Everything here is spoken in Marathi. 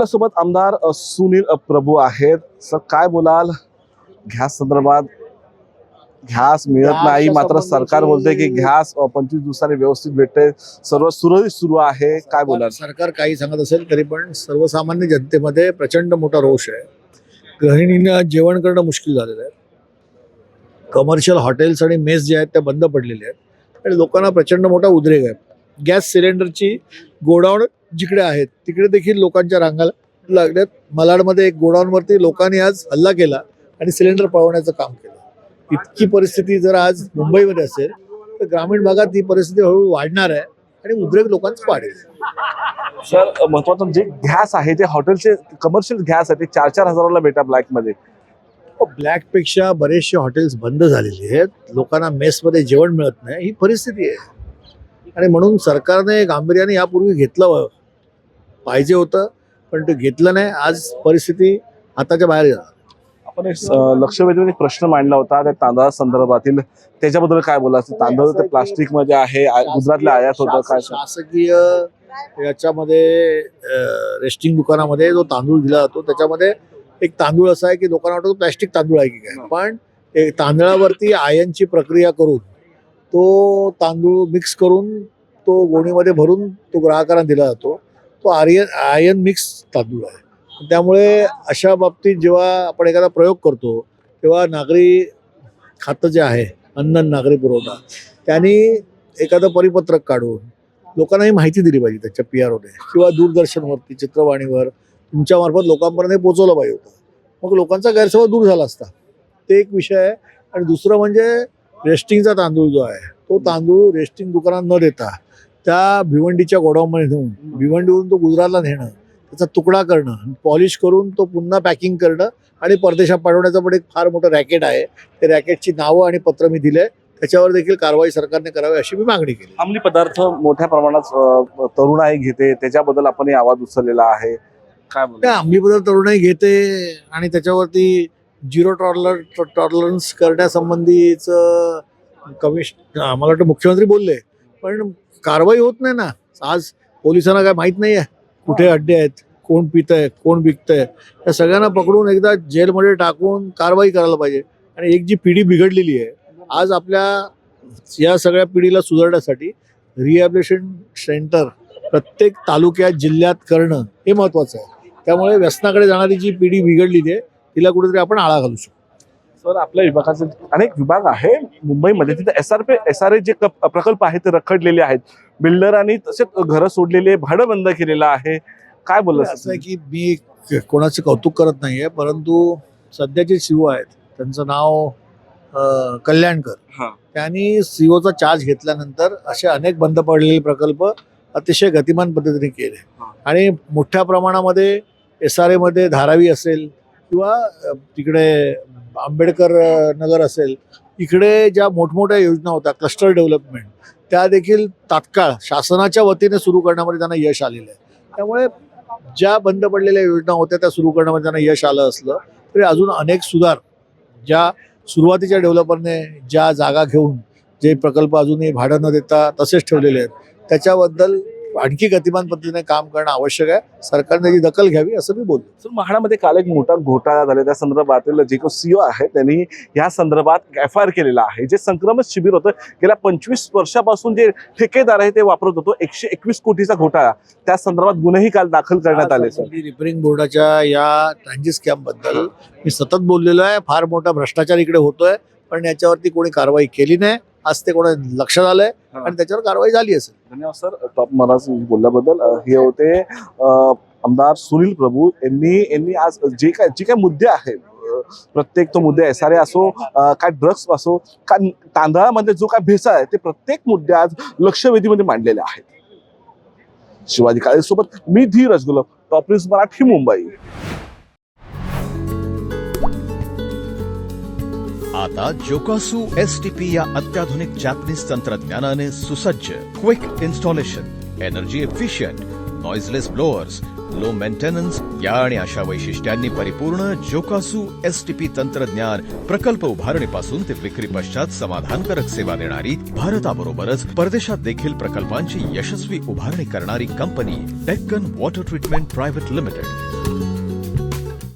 आपल्यासोबत आमदार सुनील प्रभू आहेत. सर, काय बोलाल गॅस संदर्भात? गॅस मिळत नाही, मात्र सरकार बोलते की गॅस 25 दिवसांनी व्यवस्थित भेटते, सर्व सुरळीत सुरू आहे. काय बोलाल? सरकार काही सांगत असेल तरी पण सर्वसामान्य जनतेमध्ये प्रचंड मोठा रोष आहे. गृहिणींना जेवण करणं मुश्किल झालेलं आहे. कमर्शियल हॉटेल्स आणि मेस जे आहेत त्या बंद पडलेल्या आहेत आणि लोकांना प्रचंड मोठा उद्रेक आहे. गॅस सिलेंडरची गोडाऊन जिकडे आहेत तिकडे देखील लोकांच्या रांगा लागल्यात. मालाडमध्ये एक गोडाऊनवरती लोकांनी आज हल्ला केला आणि सिलेंडर पळवण्याचं काम केलं. इतकी परिस्थिती जर आज मुंबईमध्ये असेल तर ग्रामीण भागात ही परिस्थिती हळूहळू वाढणार आहे आणि उद्रेक लोकांचं वाढेल. सर, महत्वाचं जे गॅस आहे, जे हॉटेलचे कमर्शियल गॅस आहे ते 4-4 हजाराला भेटा ब्लॅकमध्ये. ब्लॅकपेक्षा बरेचसे हॉटेल्स बंद झालेले आहेत. लोकांना मेसमध्ये जेवण मिळत नाही, ही परिस्थिती आहे. आणि म्हणून सरकारने गांभीर्याने यापूर्वी घेतलं पाहिजे होतं, पण ते घेतलं नाही. आज परिस्थिती हाताच्या बाहेर गेला. आपण एक लक्षवेधी एक प्रश्न मांडला होता त्या तांदळा संदर्भातील, त्याच्याबद्दल काय बोलायचं? तांदूळ ते प्लास्टिक मध्ये आहे, गुजरातला आयात होतं. काय शासकीय याच्यामध्ये रेस्टिंग दुकानामध्ये जो तांदूळ दिला जातो त्याच्यामध्ये एक तांदूळ असा आहे की लोकांना वाटतं प्लॅस्टिक तांदूळ आहे की काय, पण तांदळावरती आयनची प्रक्रिया करून तो तांदूळ मिक्स करून तो गोणीमध्ये भरून तो ग्राहकांना दिला जातो. तो आयन मिक्स तांदूळ आहे. त्यामुळे अशा बाबतीत जेव्हा आपण एखादा प्रयोग करतो तेव्हा नागरी खातं जे आहे, अन्न नागरी पुरवठा, त्यांनी एखादं परिपत्रक काढून लोकांना ही माहिती दिली पाहिजे. त्याच्या PROने किंवा दूरदर्शनवरती, चित्रवाणीवर तुमच्या मार्फत लोकांपर्यंत पोहोचवलं पाहिजे होतं. मग लोकांचा गैरसमज दूर झाला असता. ते एक विषय आहे. आणि दुसरं म्हणजे रेस्टिंगचा तांदूळ जो आहे तो तांदूळ रेस्टिंग दुकानात न देता त्या भिवंडीच्या गोडाऊनमध्ये नेऊन भिवंडीवरून तो गुजरातला नेणं, त्याचा तुकडा करणं, पॉलिश करून तो पुन्हा पॅकिंग करणं आणि परदेशात पाठवण्याचं पण एक फार मोठं रॅकेट आहे. ते रॅकेटची नावं आणि पत्र मी दिले. त्याच्यावर देखील कारवाई सरकारने करावी अशी मी मागणी केली. अंमली पदार्थ मोठ्या प्रमाणात तरुणाई घेते, त्याच्याबद्दल आपण आवाज उचललेला आहे. काय बोलतो? अंमली पदार्थ तरुणाई घेते आणि त्याच्यावरती झिरो टॉलरन्स करण्यासंबंधीचं मला वाटतं मुख्यमंत्री बोलले, पण कारवाई होत नाही ना. आज पोलिसांना काय माहीत नाही आहे कुठे अड्डे आहेत, कोण पितंय, कोण विकतंय. या सगळ्यांना पकडून एकदा जेलमध्ये टाकून कारवाई करायला पाहिजे. आणि एक जी पिढी बिघडलेली आहे, आज आपल्या या सगळ्या पिढीला सुधारण्यासाठी रिहॅबिलिटेशन सेंटर प्रत्येक तालुक्यात, जिल्ह्यात करणं हे महत्त्वाचं आहे. त्यामुळे व्यसनाकडे जाणारी जी पिढी बिघडलेली आहे तिला कुठेतरी आपण आळा घालू शकतो. सर, आपल्या विभागाचे अनेक विभाग आहे मुंबईमध्ये, तिथे SRA जे प्रकल्प आहेत ते रखडलेले आहेत. बिल्डरांनी तसेच घरं सोडलेले, भाडं बंद केलेलं आहे. काय बोललं? असं आहे की मी कोणाचं कौतुक करत नाहीये, परंतु सध्याचे CEO आहेत त्यांचं नाव कल्याणकर, त्यांनी CEOचा चार्ज घेतल्यानंतर असे अनेक बंद पडलेले प्रकल्प अतिशय गतिमान पद्धतीने केले. आणि मोठ्या प्रमाणामध्ये SRA मध्ये धारावी असेल किंवा तिकडे आंबेडकर नगर असेल, इकडे ज्या मोठमोठ्या योजना होत्या क्लस्टर डेव्हलपमेंट, त्या देखील तात्काळ शासनाच्या वतीने सुरू करण्यामध्ये त्यांना यश आलेलं आहे. त्यामुळे ज्या बंद पडलेल्या योजना होत्या त्या सुरू करण्यामध्ये त्यांना यश आलं असलं तरी अजून अनेक सुधार ज्या सुरुवातीच्या डेव्हलपरने ज्या जागा घेऊन जे प्रकल्प अजूनही भाडं न देता तसेच ठेवलेले आहेत त्याच्याबद्दल आणखी गतिमान पद्धतीने काम करणं आवश्यक आहे. सरकारने त्याची दखल घ्यावी असं मी बोलतो. सर, म्हाडामध्ये काल एक मोठा घोटाळा झाला. त्या संदर्भातील जे CEO आहे त्यांनी या संदर्भात FIR केलेला आहे. जे संक्रमित शिबिर होतं, गेल्या 25 वर्षापासून जे ठेकेदार आहे ते वापरत होतो, 121 कोटीचा घोटाळा, त्या संदर्भात गुन्हेही काल दाखल करण्यात आले. सर, रिपेरिंग बोर्डाच्या या ट्रान्झिट स्कॅम बद्दल मी सतत बोललेलो आहे. फार मोठा भ्रष्टाचार इकडे होतोय, पण याच्यावरती कोणी कारवाई केली नाही. आज ते कोणा लक्षात आलंय आणि त्याच्यावर कारवाई झाली असेल. धन्यवाद सर, टॉप मला बोलल्याबद्दल. हे होते आमदार सुनील प्रभू यांनी आज जे काय मुद्दे आहेत, प्रत्येक तो मुद्दे SRA असो, काय ड्रग्स असो, काय तांदळामध्ये जो काय भेसळ आहे, ते प्रत्येक मुद्दे आज लक्षवेधीमध्ये मांडलेले आहेत. शिवाजी काळेसोबत मी धीरज गुलाब, टॉप न्यूज मराठी, मुंबई. आता जोकासु STP या अत्याधुनिक जॅपनीज तंत्रज्ञानाने सुसज्ज, quick installation, energy efficient, noiseless blowers, low maintenance या आणि अशा वैशिष्ट्यांनी परिपूर्ण जोकासू एसटीपी तंत्रज्ञान प्रकल्प उभारणीपासून ते विक्री पश्चात समाधानकारक सेवा देणारी भारताबरोबरच परदेशात देखील प्रकल्पांची यशस्वी उभारणी करणारी company Deccan water treatment private limited.